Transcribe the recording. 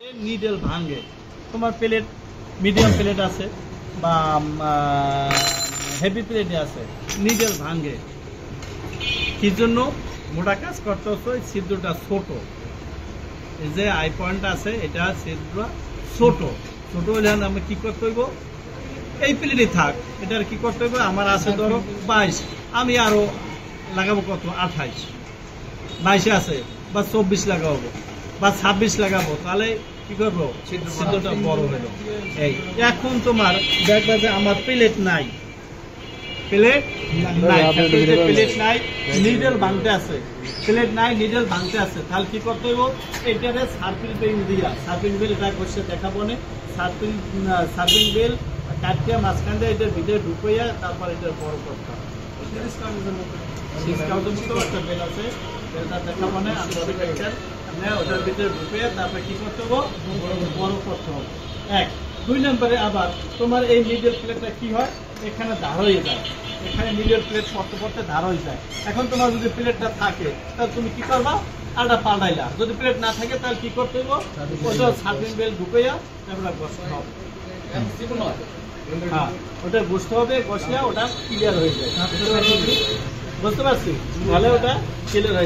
needle ভাঙে তোমার plate medium plate আছে বা হেভি প্লেটে আছে নিডেল ভাঙে কি জন্য মোটা কাজ করতে হচ্ছে ছিদ্রটা ছোট এই যে আই পয়েন্ট আছে এটা ছিদ্র ছোট ছোট হলে আমরা কি করতে হইব এই প্লেটে থাক এটার কি করতে হইব আমার আছে ধরো 22 আমি আরো লাগাবো কত 28 22 আছে বা 24 লাগাবো বা 26 লাগাবো তাহলে কি করবো ছিদ্রটা বড় হলো এই এখন তোমার দেখবা যে আমার প্লেট নাই প্লেট নাই নিডেল ভাঙতে আছে প্লেট নাই নিডেল ভাঙতে আছে তাহলে কি করতে হইব এটারে সার্ফিং বেল দিয়া সার্ফিং বেল এটা করছে দেখাবো না সার্ফিং বেল কাটিয়া মাঝখান দিয়ে এটার ভিতরে ঢুকাইয়া তারপর এটা বড় করতে হবে একটা বেল আছে বেলটা দেখাবো না ওটার ভিতরে ঢুকাইয়া তারপরে কি করতে হবে বড় করতে হবে এক দুই নম্বরে আবার তোমার এই মিডল প্লেটটা কি হয় এখানে ধার হয়ে যায় এখানে মিডল প্লেট পড়তে পড়তে ধার হয়ে যায় এখন তোমার যদি প্লেটটা থাকে তাহলে তুমি কি করবা আলটা পাল্টাইলা যদি প্লেট না থাকে তাহলে কি করতে হবে ওটা সার্ফিং বেল ঢুকাইয়া তারপরে বসতে হবে হ্যাঁ ওটা বসতে হবে বসলে ওটা ক্লিয়ার হয়ে যায় বুঝতে পারছি তাহলে ওটা ক্লিয়ার হয়ে